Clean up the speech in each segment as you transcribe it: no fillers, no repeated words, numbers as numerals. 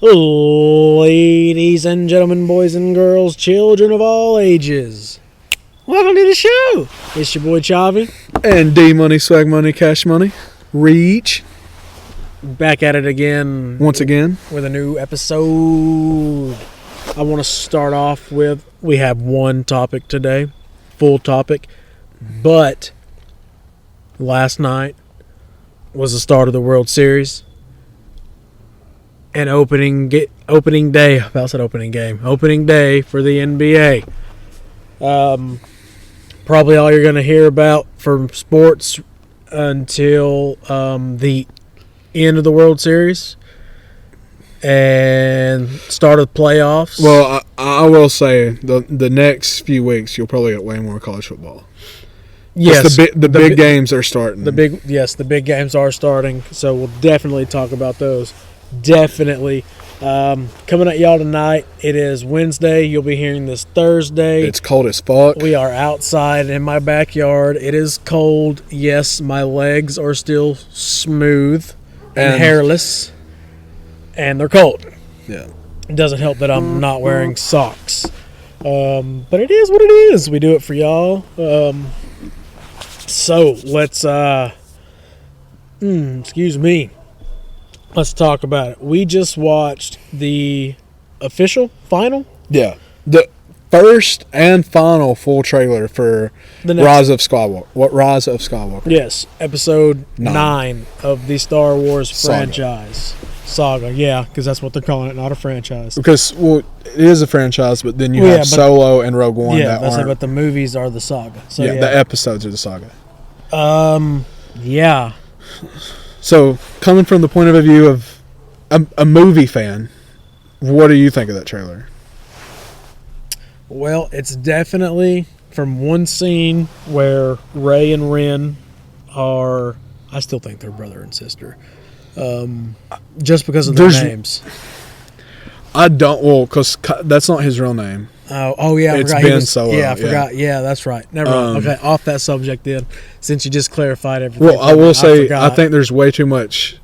Ladies and gentlemen, boys and girls, children of all ages, welcome to the show. It's your boy Chavi. And D Money, Swag Money, Cash Money, Reach. Back at it again. Once again. With a new episode. I want to start off with, we have one topic today. Full topic. But last night was the start of the World Series. And opening day for the NBA. Probably all you're going to hear about from sports until the end of the World Series and start of the playoffs. Well, I will say the next few weeks you'll probably get way more college football. Yes, the big games are starting. The big games are starting. So we'll definitely talk about those. Definitely. Coming at y'all tonight. It is Wednesday. You'll be hearing this Thursday. It's cold as fuck. We are outside in my backyard. It is cold. Yes, my legs are still smooth and hairless. And they're cold. Yeah. It doesn't help that I'm not wearing socks. But it is what it is. We do it for y'all. So let's excuse me. Let's talk about it. We just watched the official final? Yeah. The first and final full trailer for Rise of Skywalker. Rise of Skywalker? Yes. Episode 9 of the Star Wars franchise. Saga. Yeah, because that's what they're calling it, not a franchise. Because, well, it is a franchise, but then you have Solo and Rogue One that aren't. But the movies are the saga. So, yeah, the episodes are the saga. Yeah. So, coming from the point of view of a movie fan, what do you think of that trailer? Well, it's definitely from one scene where Rey and Ren are, I still think they're brother and sister, just because of their names. I don't, well, because that's not his real name. Oh yeah, it's Ben Solo. Yeah, I forgot. Yeah, that's right. Never mind. Okay, off that subject then, since you just clarified everything. Well, I will say, I think there's way too much,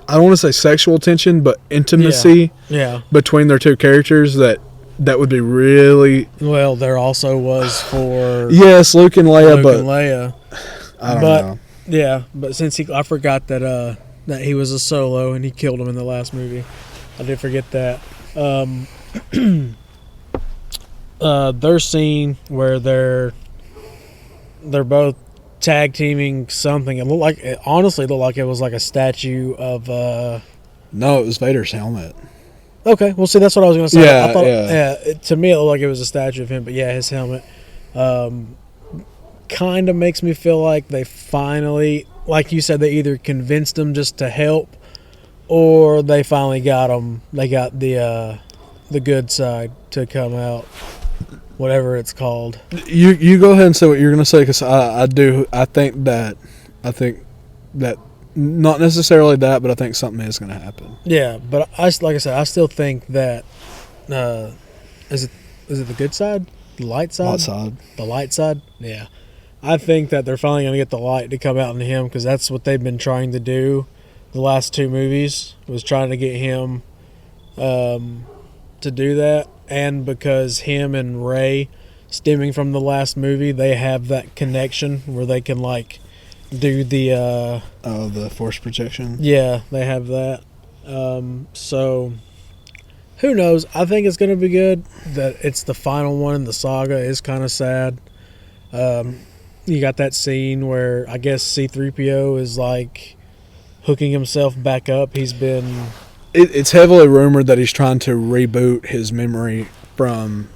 I don't want to say sexual tension, but intimacy between their two characters that would be really... Well, there also was for... Yes, Luke and Leia, I don't know. Yeah, but since I forgot that he was a Solo and he killed him in the last movie. I did forget that. Their scene where they're both tag teaming something. It honestly looked like it was like a statue of. No, it was Vader's helmet. Okay, well, see, that's what I was going to say. Yeah, I thought, to me, it looked like it was a statue of him, but yeah, his helmet. Kind of makes me feel like they finally, like you said, they either convinced him just to help, or they finally got him. They got the good side to come out, whatever it's called. You go ahead and say what you're going to say, because I think that not necessarily that, but I think something is going to happen. Yeah, but like I said, I still think that is it the good side, the light side, the light side. Yeah, I think that they're finally going to get the light to come out in him, because that's what they've been trying to do. The last two movies was trying to get him to do that, and because him and Rey, stemming from the last movie, they have that connection where they can like do the force protection. Yeah, they have that. So who knows? I think it's going to be good. That it's the final one in the saga is kind of sad. You got that scene where I guess C-3PO is like hooking himself back up. He's been... It's heavily rumored that he's trying to reboot his memory from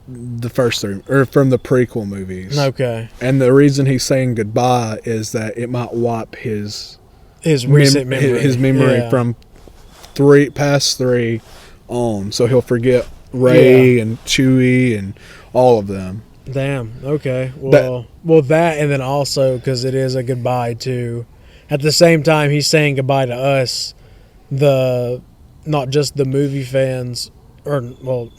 the first three, or from the prequel movies. Okay. And the reason he's saying goodbye is that it might wipe his recent memory. His memory from past three on. So he'll forget Rey and Chewie and all of them. Damn. Okay. Well, that, and then also because it is a goodbye to. At the same time, he's saying goodbye to us, not just the movie fans, or not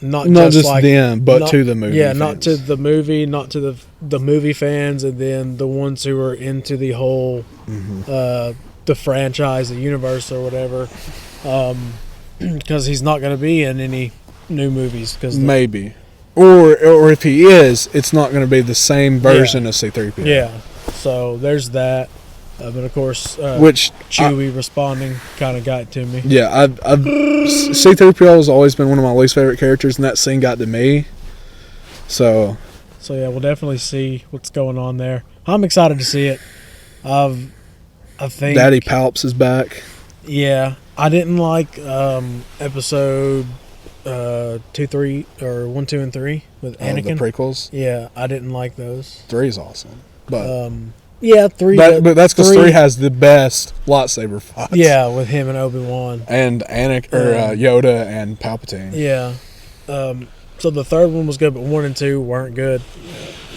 just like them, but to the movie. Yeah, fans. not to the movie, not to the movie fans, and then the ones who are into the whole the franchise, the universe, or whatever. because he's not going to be in any new movies. Maybe. Or if he is, it's not going to be the same version of C-3PO. Yeah. So there's that. But of course, which Chewie responding kind of got to me. Yeah, C-3PO has always been one of my least favorite characters, and that scene got to me. So yeah, we'll definitely see what's going on there. I'm excited to see it. I think Daddy Palps is back. Yeah, I didn't like episode 2, 3, or 1, 2, and 3 with Anakin. The prequels. Yeah, I didn't like those. 3 is awesome, but. Yeah, 3. But that's because 3 has the best lightsaber fights. Yeah, with him and Obi-Wan. And Yoda and Palpatine. Yeah. So the third one was good, but 1 and 2 weren't good.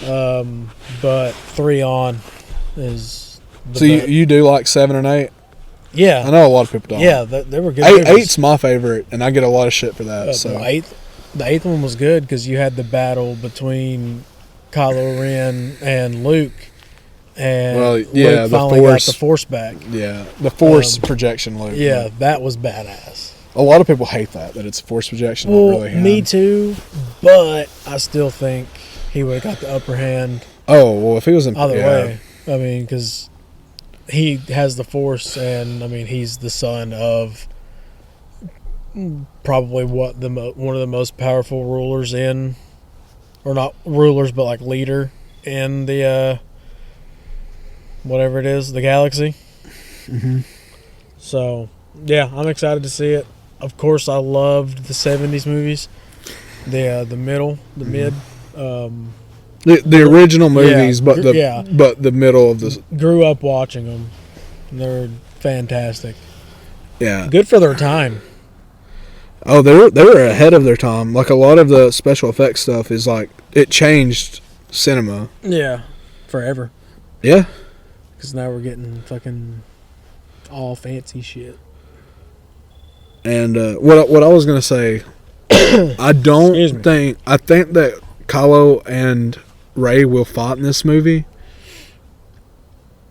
But 3 on is the So you do like 7 and 8? Yeah. I know a lot of people don't. Yeah, they were good. 8's my favorite, and I get a lot of shit for that. So the eighth one was good because you had the battle between Kylo Ren and Luke. And Luke finally got the Force back. Yeah, the Force projection Luke. Yeah, that was badass. A lot of people hate that it's Force projection. Well, not really him. Me too, but I still think he would have got the upper hand. Oh, well, if he was in... Either way. I mean, because he has the Force, and, I mean, he's the son of probably one of the most powerful rulers in... Or not rulers, but, like, leader in the... whatever it is, the galaxy. Mm-hmm. So, yeah, I'm excited to see it. Of course, I loved the 70s movies. The mid. The original movies, but the middle of the... Grew up watching them. They're fantastic. Yeah. Good for their time. Oh, they were ahead of their time. Like, a lot of the special effects stuff is, like, it changed cinema. Yeah. Forever. Yeah. Because now we're getting fucking all fancy shit. And what I was going to say, I think that Kylo and Rey will fight in this movie.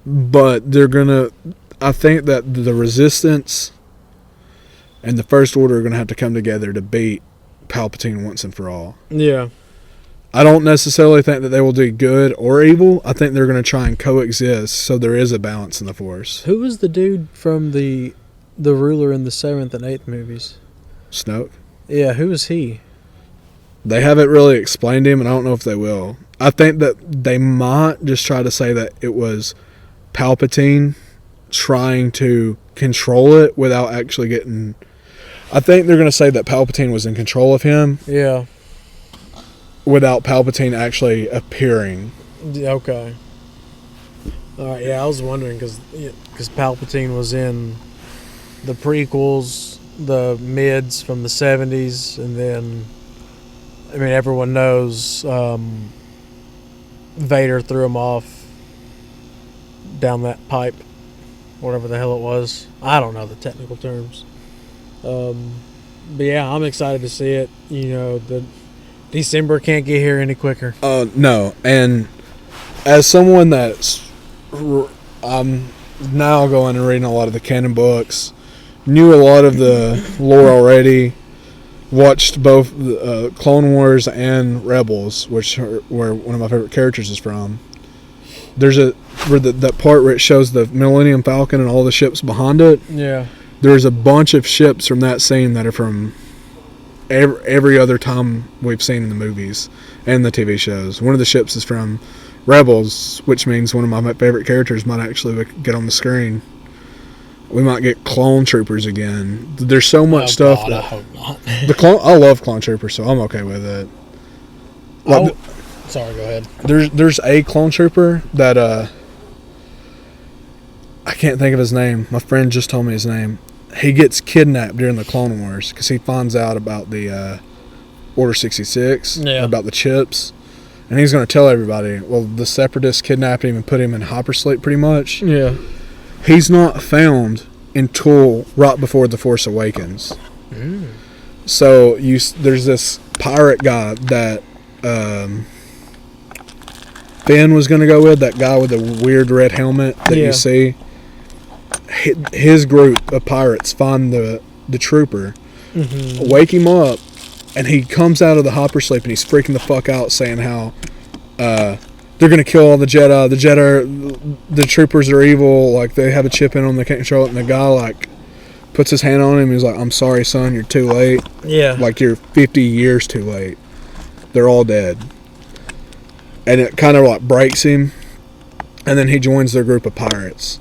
But I think that the Resistance and the First Order are going to have to come together to beat Palpatine once and for all. Yeah. I don't necessarily think that they will do good or evil. I think they're going to try and coexist, so there is a balance in the Force. Who was the dude from the ruler in the 7th and 8th movies? Snoke? Yeah, who was he? They haven't really explained him, and I don't know if they will. I think that they might just try to say that it was Palpatine trying to control it without actually getting... I think they're going to say that Palpatine was in control of him. Yeah. Without Palpatine actually appearing. Okay. All right. Yeah, I was wondering because Palpatine was in the prequels, the mids from the 70s, and then, I mean, everyone knows Vader threw him off down that pipe, whatever the hell it was. I don't know the technical terms. But yeah, I'm excited to see it. You know, the December can't get here any quicker. No, and as someone I'm now going and reading a lot of the canon books, knew a lot of the lore already, watched both Clone Wars and Rebels, which are where one of my favorite characters is from. There's that part where it shows the Millennium Falcon and all the ships behind it. Yeah. There's a bunch of ships from that scene that are from every other time we've seen in the movies and the TV shows. One of the ships is from Rebels, which means one of my favorite characters might actually get on the screen. We might get clone troopers again. There's so much stuff. God, I hope not. I love clone troopers, so I'm okay with it. Sorry, go ahead. There's a clone trooper that I can't think of his name. My friend just told me his name. He gets kidnapped during the Clone Wars because he finds out about the Order 66, about the chips, and he's going to tell everybody. Well, the Separatists kidnapped him and put him in hypersleep pretty much. Yeah. He's not found until right before The Force Awakens. Mm. So there's this pirate guy that Finn was going to go with, that guy with the weird red helmet that you see. His group of pirates find the the trooper, Mm-hmm. wake him up, and he comes out of the hopper sleep and he's freaking the fuck out, saying how they're gonna kill all the Jedi. The troopers are evil. Like they have a chip in them, they can't control it. And the guy like puts his hand on him. He's like, "I'm sorry, son. You're too late. Yeah. Like you're 50 years too late. They're all dead." And it kind of like breaks him. And then he joins their group of pirates.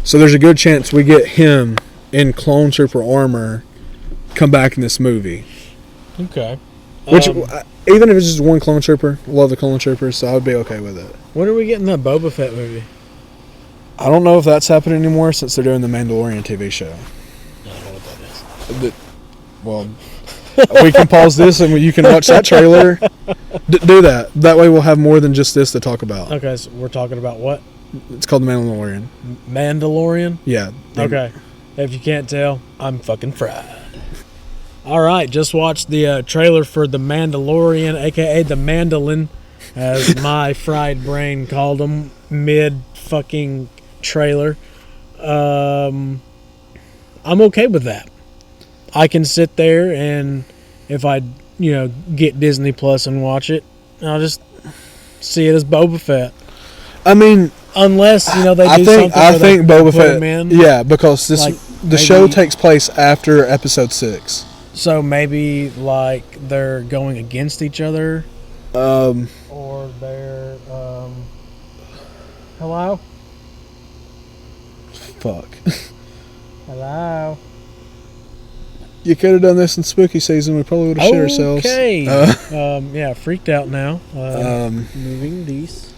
So there's a good chance we get him in clone trooper armor come back in this movie. Okay. Which, even if it's just one clone trooper, I love the clone troopers, so I would be okay with it. When are we getting that Boba Fett movie? I don't know if that's happening anymore since they're doing the Mandalorian TV show. I don't know what that is. Well, we can pause this and you can watch that trailer. Do that. That way we'll have more than just this to talk about. Okay, so we're talking about what? It's called The Mandalorian. Mandalorian? Yeah. Okay. If you can't tell, I'm fucking fried. All right, just watched the trailer for The Mandalorian, a.k.a. The Mandolin, as my fried brain called him, mid-fucking trailer. I'm okay with that. I can sit there and if I, get Disney Plus and watch it, I'll just see it as Boba Fett. I mean, unless they do something. I think Boba Fett. In, yeah, because the show takes place after Episode 6. So maybe like they're going against each other, or they're hello. Fuck. Hello. You could have done this in spooky season. We probably would have shit ourselves. Okay. Yeah, freaked out now. Moving these.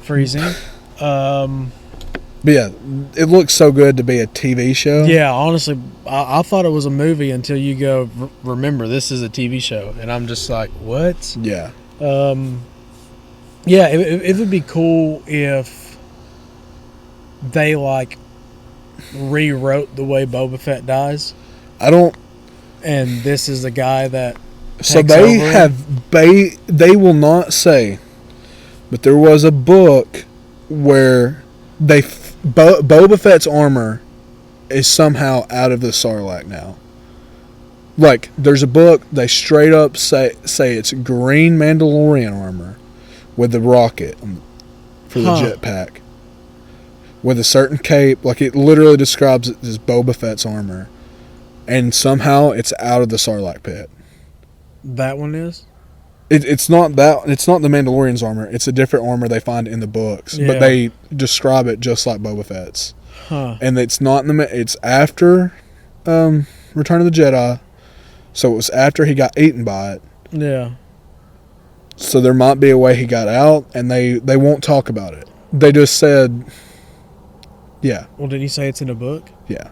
Freezing. But yeah, it looks so good to be a TV show. Yeah, honestly, I thought it was a movie until you go, remember, this is a TV show. And I'm just like, what? Yeah. Yeah, it would be cool if they, rewrote the way Boba Fett dies. And this is the guy that So they they will not say, but there was a book where Boba Fett's armor is somehow out of the Sarlacc now. Like, there's a book, they straight up say it's green Mandalorian armor with the rocket for the jetpack. With a certain cape, like it literally describes it as Boba Fett's armor. And somehow it's out of the Sarlacc pit. That one is? It's not the Mandalorian's armor. It's a different armor they find in the books, but they describe it just like Boba Fett's. And it's not it's after Return of the Jedi, so it was after he got eaten by it. Yeah. So there might be a way he got out, and they won't talk about it. They just said, yeah. Well, did he say it's in a book? Yeah.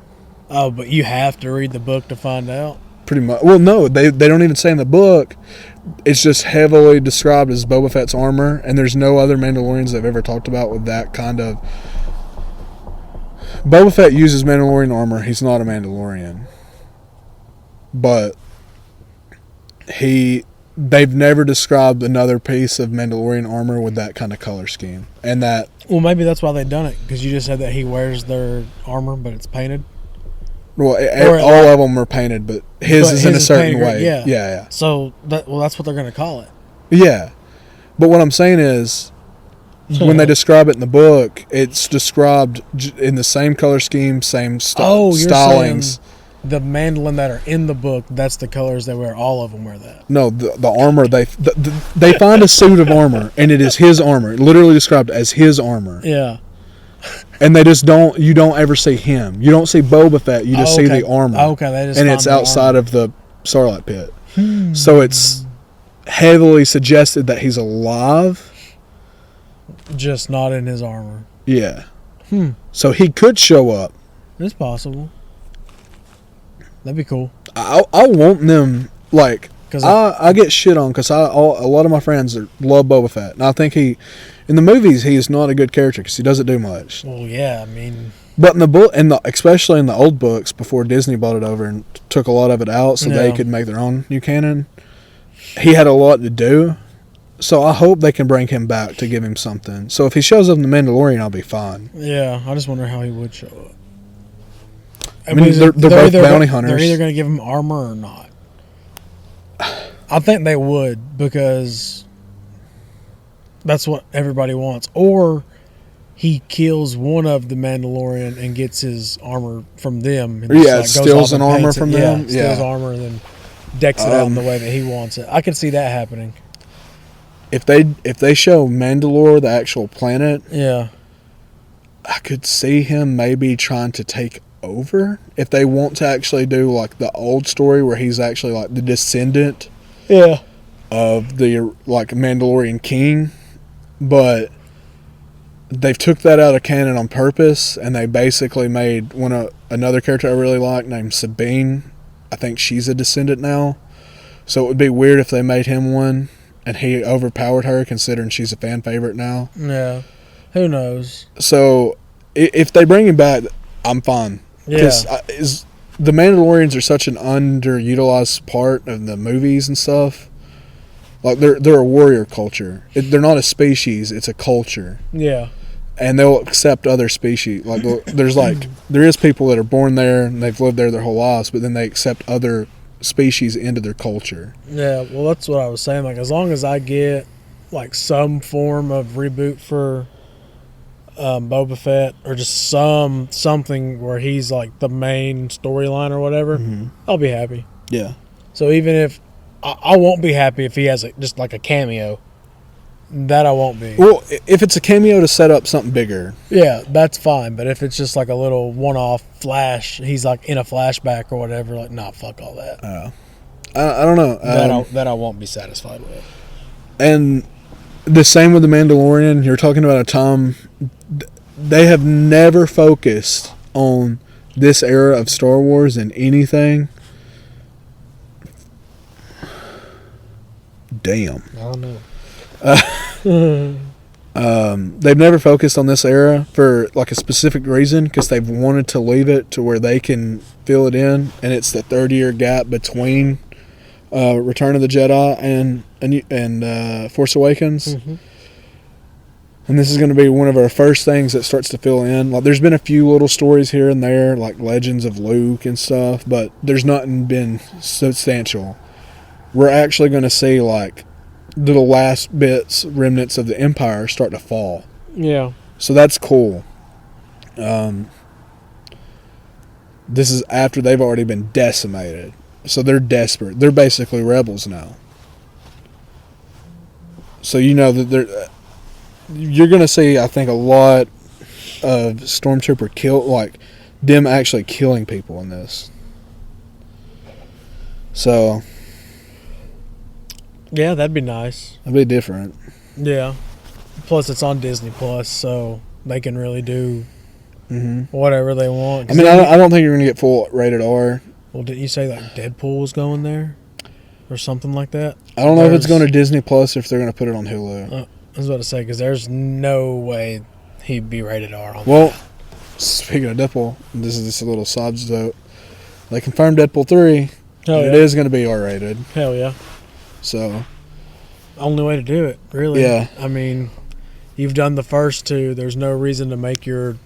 Oh, but you have to read the book to find out? Pretty much. Well, no, they don't even say in the book. It's just heavily described as Boba Fett's armor, and there's no other Mandalorians they've ever talked about with that kind of... Boba Fett uses Mandalorian armor. He's not a Mandalorian. But they've never described another piece of Mandalorian armor with that kind of color scheme. And that... Well, maybe that's why they've done it, because you just said that he wears their armor, but it's painted. Well, all of them are painted, but his is in a certain way. Yeah. So, that's what they're going to call it. Yeah. But what I'm saying is, when they describe it in the book, it's described in the same color scheme, same stylings. The mandolin that are in the book, that's the colors they wear. All of them wear that. No, the armor, they find a suit of armor, and it is his armor. Literally described as his armor. Yeah. And you don't ever see him. You don't see Boba Fett, you just see the armor. Okay, and it's outside of the Sarlacc pit. So it's heavily suggested that he's alive. Just not in his armor. Yeah. So he could show up. It's possible. That'd be cool. I want them, I get shit on because a lot of my friends love Boba Fett. And I think in the movies, he is not a good character because he doesn't do much. Well, yeah, I mean... But in the book, especially in the old books, before Disney bought it over and took a lot of it out so they could make their own new canon, he had a lot to do. So I hope they can bring him back to give him something. So if he shows up in The Mandalorian, I'll be fine. Yeah, I just wonder how he would show up. I mean, they're both bounty hunters. They're either going to give him armor or not. I think they would, because that's what everybody wants. Or he kills one of the Mandalorian and gets his armor from them. And steals an armor from them. Steals armor and then decks it out in the way that he wants it. I could see that happening. If they show Mandalore, the actual planet, yeah, I could see him maybe trying to take over. If they want to actually do like the old story where he's actually like the descendant, of the like Mandalorian king, but they've took that out of canon on purpose, and they basically made another character I really like named Sabine. I think she's a descendant now, so it would be weird if they made him one and he overpowered her, considering she's a fan favorite now. Yeah, who knows? So if they bring him back, I'm fine. Yeah, because the Mandalorians are such an underutilized part of the movies and stuff. Like they're a warrior culture. They're not a species; it's a culture. Yeah, and they'll accept other species. Like there is people that are born there and they've lived there their whole lives, but then they accept other species into their culture. Yeah, well, that's what I was saying. Like, as long as I get like some form of reboot for Boba Fett, or just something where he's like the main storyline or whatever, I'll be happy. Yeah. So even if I won't be happy if he has just like a cameo, that I won't be. Well, if it's a cameo to set up something bigger, yeah, that's fine. But if it's just like a little one-off flash, he's like in a flashback or whatever, like, nah, fuck all that. I don't know. That I won't be satisfied with. And the same with the Mandalorian. You're talking about a time. They have never focused on this era of Star Wars in anything. Damn. I don't know. They've never focused on this era for like a specific reason, because they've wanted to leave it to where they can fill it in, and it's the 30-year gap between Return of the Jedi and Force Awakens. And this is going to be one of our first things that starts to fill in. Like, there's been a few little stories here and there, like Legends of Luke and stuff, but there's nothing been substantial. We're actually going to see like the last remnants of the Empire start to fall. Yeah. So that's cool. This is after they've already been decimated. So they're desperate. They're basically rebels now. So you know that you're going to see, I think, a lot of Stormtrooper like them actually killing people in this. So yeah, that'd be nice. That'd be different. Yeah. Plus, it's on Disney Plus, so they can really do whatever they want. I mean, I don't think you're going to get full rated R. Well, didn't you say like Deadpool was going there? Or something like that? I don't know if it's going to Disney Plus or if they're going to put it on Hulu. I was about to say, because there's no way he'd be rated R on Well, speaking of Deadpool, this is just a little side note. They confirmed Deadpool 3. It is going to be R-rated. Hell yeah. So, only way to do it, really. Yeah. I mean, you've done the first two. There's no reason to make your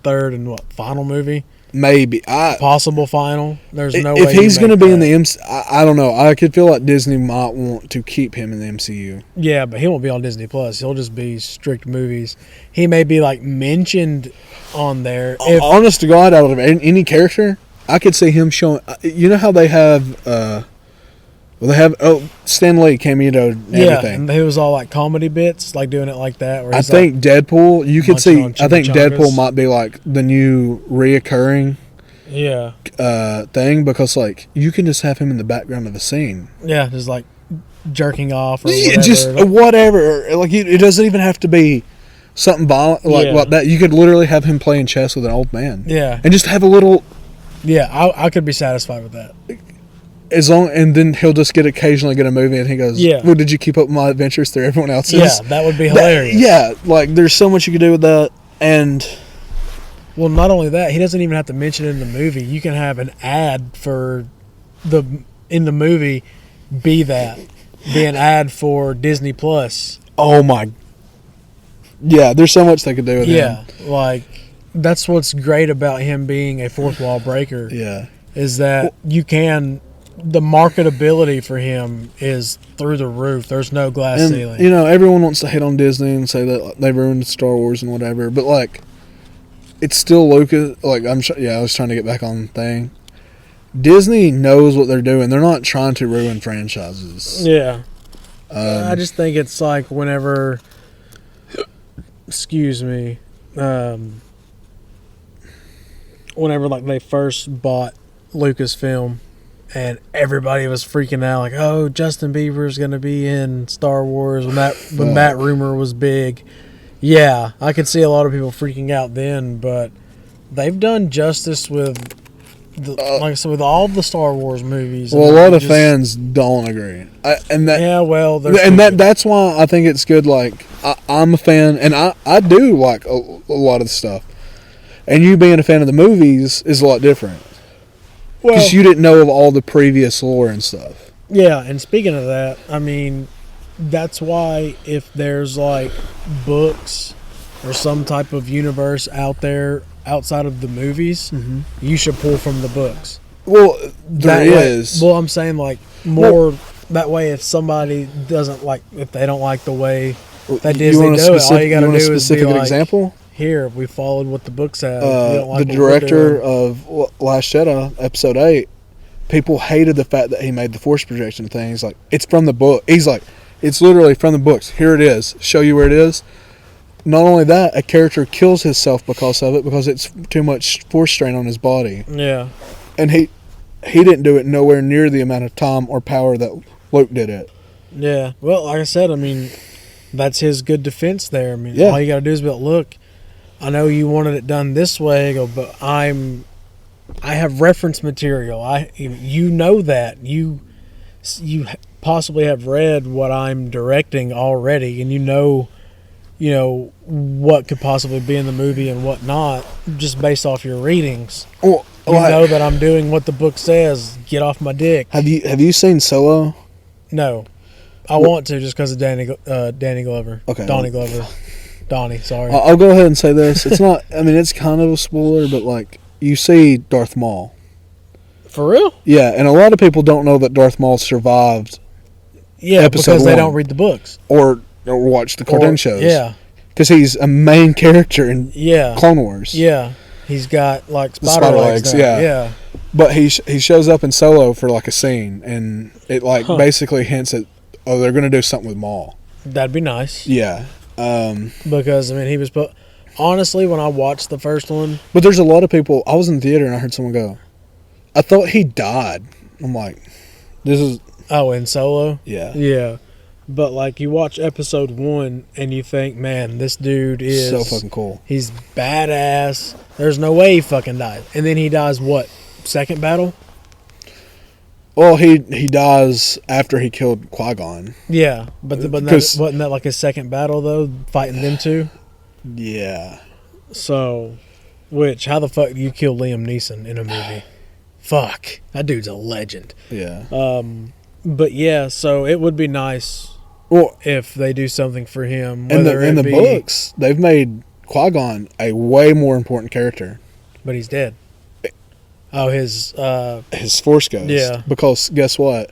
third and final movie. Maybe possible final. There's no way. If he's going to be in the MCU, I don't know. I could feel like Disney might want to keep him in the MCU. Yeah, but he won't be on Disney Plus. He'll just be strict movies. He may be like mentioned on there. Honest to God, out of any character, I could see him showing. You know how they have. Stan Lee cameoed everything. Yeah, and it was all like comedy bits, like doing it like that. Where I think like Deadpool, you could see. I think Deadpool might be like the new reoccurring thing, because like you can just have him in the background of a scene. Yeah, just like jerking off or whatever. Just whatever. Like it doesn't even have to be something violent like that. You could literally have him playing chess with an old man. Yeah, and just have a little. Yeah, I could be satisfied with that. And then he'll just occasionally get a movie, and he goes, well, did you keep up my adventures through everyone else's? Yeah, that would be hilarious. Like there's so much you could do with that. And well, not only that, he doesn't even have to mention it in the movie. You can have an ad in the movie be an ad for Disney Plus. Oh my. Yeah, there's so much they could do with him. Yeah, like that's what's great about him being a fourth wall breaker. Yeah. Is that the marketability for him is through the roof. There's no glass And, ceiling. you know, everyone wants to hate on Disney and say that they ruined Star Wars and whatever, but, like, it's still Lucas. Like, I was trying to get back on the thing. Disney knows what they're doing. They're not trying to ruin franchises. Yeah. I just think it's like whenever, excuse me, whenever like they first bought Lucasfilm and everybody was freaking out like, oh, Justin Bieber's going to be in Star Wars when that rumor was big. Yeah, I could see a lot of people freaking out then, but they've done justice with like I said, with all the Star Wars movies. Well, a lot of fans don't agree, that's why I think it's good. Like, I'm a fan, and I do like a lot of the stuff. And you being a fan of the movies is a lot different, because you didn't know of all the previous lore and stuff. Yeah, and speaking of that, I mean, that's why if there's like books or some type of universe out there outside of the movies, you should pull from the books. Well, there is. Well, I'm saying like more that way. If somebody doesn't like, if they don't like the way that Disney do it, all you got to do is be like, example. Here, we followed what the books have. The director of Last Jedi, Episode 8, people hated the fact that he made the Force projection thing. He's like, it's from the book. He's like, it's literally from the books. Here it is. Show you where it is. Not only that, a character kills himself because of it, because it's too much force strain on his body. Yeah. And he didn't do it nowhere near the amount of time or power that Luke did it. Yeah. Well, like I said, I mean, that's his good defense there. I mean, all you got to do is be like, look, I know you wanted it done this way, but I have reference material. You know that. You possibly have read what I'm directing already, and you know what could possibly be in the movie and what not, just based off your readings. Well, you know that I'm doing what the book says. Get off my dick. Have you seen Solo? No, I want to just because of Danny Glover. Okay, Donnie Glover. Donnie, sorry. I'll go ahead and say this. It's not. I mean, it's kind of a spoiler, but like you see Darth Maul. For real? Yeah, and a lot of people don't know that Darth Maul survived. Yeah, because they don't read the books or watch the cartoon shows. Yeah. Because he's a main character in Clone Wars. Yeah. He's got like spider legs. Yeah. But he shows up in Solo for like a scene, and it basically hints at, oh, they're going to do something with Maul. That'd be nice. Yeah. Because, I mean, he was... Honestly, when I watched the first one... But there's a lot of people... I was in the theater and I heard someone go, I thought he died. I'm like, this is... Oh, in Solo? Yeah. Yeah. But, like, you watch episode 1 and you think, man, this dude is... so fucking cool. He's badass. There's no way he fucking died. And then he dies, what, second battle? Well, he dies after he killed Qui-Gon. Yeah. But wasn't that, like, his second battle, though? Fighting them two? Yeah. So, how the fuck do you kill Liam Neeson in a movie? Fuck. That dude's a legend. Yeah. But yeah, so it would be nice if they do something for him. In the books, they've made Qui-Gon a way more important character. But he's dead. Oh, his Force Ghost. Yeah. Because guess what?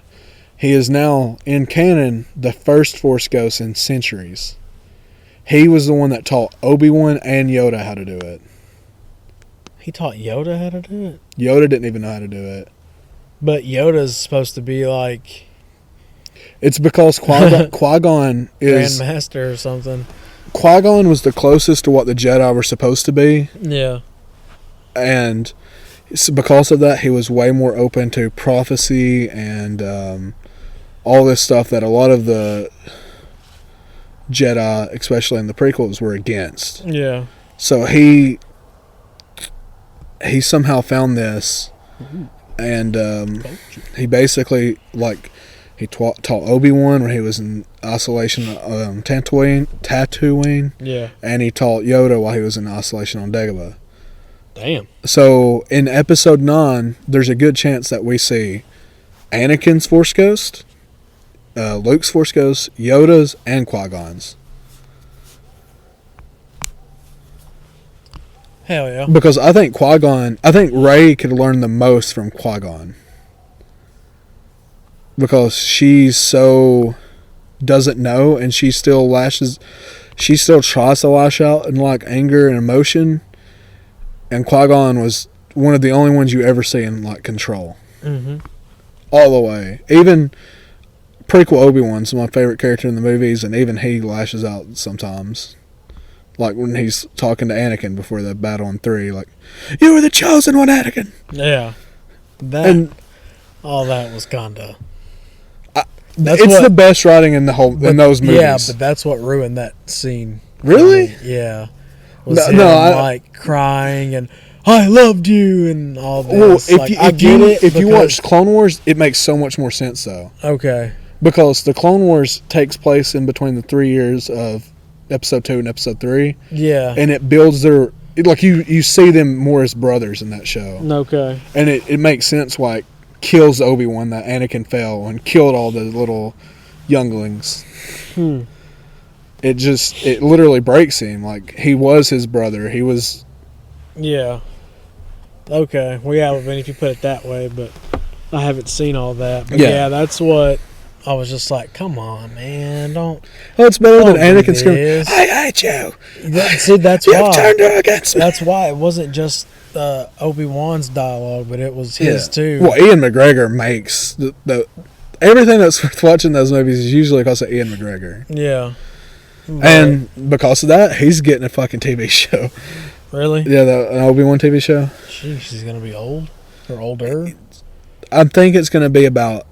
He is now, in canon, the first Force Ghost in centuries. He was the one that taught Obi-Wan and Yoda how to do it. He taught Yoda how to do it? Yoda didn't even know how to do it. But Yoda's supposed to be like... It's because Qui-Gon is... Grandmaster or something. Qui-Gon was the closest to what the Jedi were supposed to be. Yeah. And because of that, he was way more open to prophecy and all this stuff that a lot of the Jedi, especially in the prequels, were against. Yeah. So he somehow found this, and he basically he taught Obi-Wan when he was in isolation on Tatooine. Yeah. And he taught Yoda while he was in isolation on Dagobah. Damn. So in episode 9, there's a good chance that we see Anakin's Force Ghost, Luke's Force Ghost, Yoda's, and Qui-Gon's. Hell yeah. Because I think Rey could learn the most from Qui-Gon. Because she's so doesn't know, and she still tries to lash out in like anger and emotion. And Qui-Gon was one of the only ones you ever see in like control. Mm-hmm. All the way. Even prequel Obi-Wan's my favorite character in the movies, and even he lashes out sometimes. Like when he's talking to Anakin before the battle in 3, like, "You were the chosen one, Anakin." Yeah. All that was kinda. It's the best writing in those movies. Yeah, but that's what ruined that scene. Really? Yeah. Like crying and "I loved you" and all this. Well, if you watch Clone Wars, it makes so much more sense though. Okay. Because the Clone Wars takes place in between the 3 years of Episode 2 and Episode 3. Yeah. And it builds like you see them more as brothers in that show. Okay. And it makes sense why it kills Obi-Wan that Anakin fell and killed all the little younglings. It literally breaks him. Like, he was his brother. He was... Yeah. Okay. Well, yeah, I mean, if you put it that way, but I haven't seen all that. But yeah, that's what I was just like, come on, man, don't... Oh, it's better than Anakin screaming, "I hate you!" See, that's why. You've turned her against me. That's why it wasn't just Obi-Wan's dialogue, but it was his too. Well, Ian McGregor makes the everything that's worth watching those movies is usually because of Ian McGregor. Yeah. And because of that, he's getting a fucking TV show. Really? Yeah, an Obi-Wan TV show. Sheesh, she's going to be old? Or older? I think it's going to be about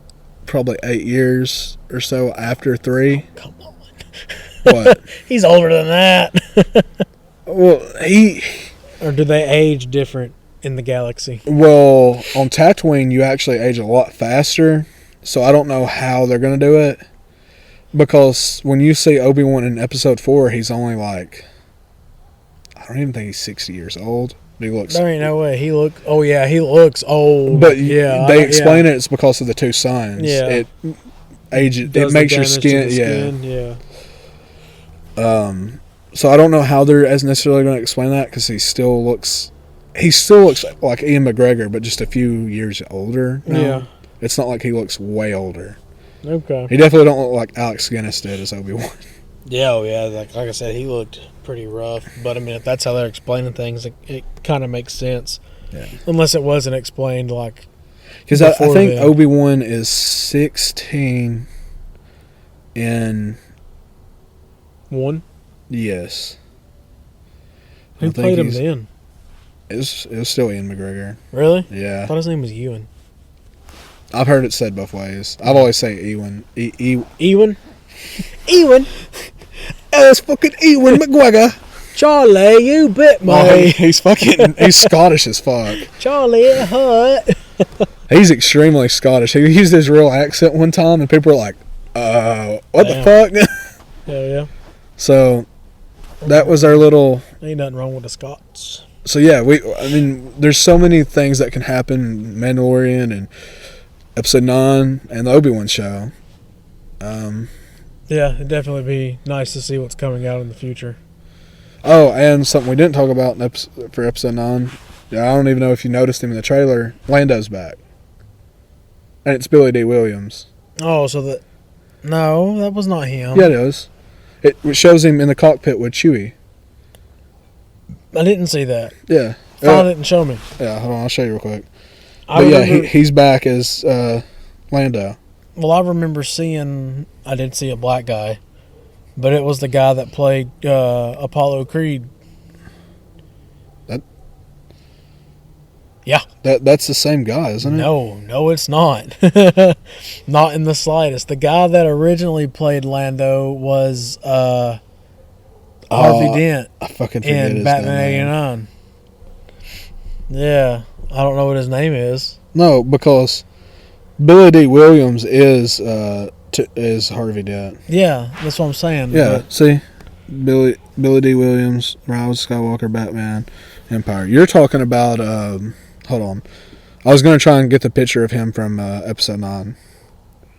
probably 8 years or so after 3. Come on. What? He's older than that. Well, Or do they age different in the galaxy? Well, on Tatooine, you actually age a lot faster. So I don't know how they're going to do it. Because when you see Obi-Wan in Episode 4, he's only like... I don't even think he's 60 years old. But he looks... There ain't no way. He looks old. But yeah, they explain it's because of the 2 signs. Yeah. It makes your skin... Yeah. So I don't know how they're as necessarily going to explain that, because he still looks like Ian McGregor, but just a few years older now. Yeah. It's not like he looks way older. Okay. He definitely don't look like Alex Guinness did as Obi-Wan. Yeah, like I said, he looked pretty rough. But I mean, if that's how they're explaining things, it kind of makes sense. Yeah. Unless it wasn't explained like. Because I think Obi-Wan is 16 in... 1? Yes. Who played him then? It was still Ian McGregor. Really? Yeah. I thought his name was Ewan. I've heard it said both ways. I've always say Ewan. Ewan? Ewan? It's fucking Ewan McGregor. Charlie, you bit me. He's Scottish as fuck. Charlie, it hurt. He's extremely Scottish. He used his real accent one time, and people were like, what the fuck? Hell yeah. So, that was our little... Ain't nothing wrong with the Scots. So yeah, there's so many things that can happen in Mandalorian and Episode 9 and the Obi-Wan show. Yeah, it'd definitely be nice to see what's coming out in the future. Oh, and something we didn't talk about for Episode 9. Yeah, I don't even know if you noticed him in the trailer. Lando's back. And it's Billy D. Williams. Oh, no, that was not him. Yeah, it is. It shows him in the cockpit with Chewie. I didn't see that. Yeah. Father didn't show me. Yeah, hold on, I'll show you real quick. He's back as Lando. Well, I remember I did see a black guy, but it was the guy that played Apollo Creed. Yeah. That's the same guy, isn't it? No, it's not. Not in the slightest. The guy that originally played Lando was Harvey Dent I fucking forget in his Batman name. 89. Yeah. I don't know what his name is. No, because Billy D. Williams is Harvey Dent. Yeah, that's what I'm saying. Yeah, see? Billy D. Williams, Rise of Skywalker, Batman, Empire. You're talking about... hold on. I was going to try and get the picture of him from Episode 9.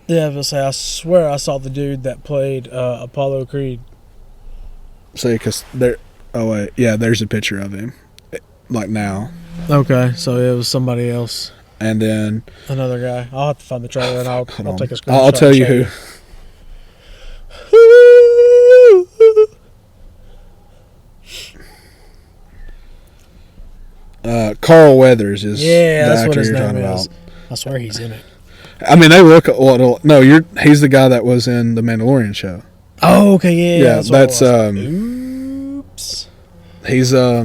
Yeah, I swear I saw the dude that played Apollo Creed. See, because there... Oh, wait. Yeah, there's a picture of him. like now. Okay, so it was somebody else, And then another guy. I'll have to find the trailer and I'll hold on. take a screenshot. I'll tell and you show who. Carl Weathers is Yeah, the that's actor what his you're name talking is. about. I swear he's in it. I mean, they look a little. No, he's the guy that was in the Mandalorian show. Oh, okay, yeah, Yeah, that's what that's it was. Oops. he's I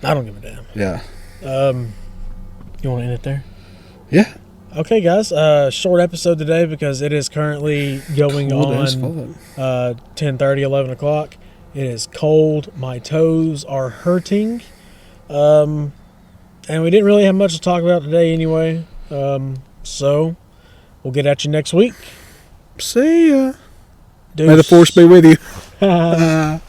don't give a damn. yeah. You want to end it there? Yeah. Okay, guys. Short episode today because it is currently going Cold as on fuck. 10:30, 11 o'clock. It is cold. My toes are hurting. And we didn't really have much to talk about today anyway. So we'll get at you next week. See ya. Deuce. May the force be with you.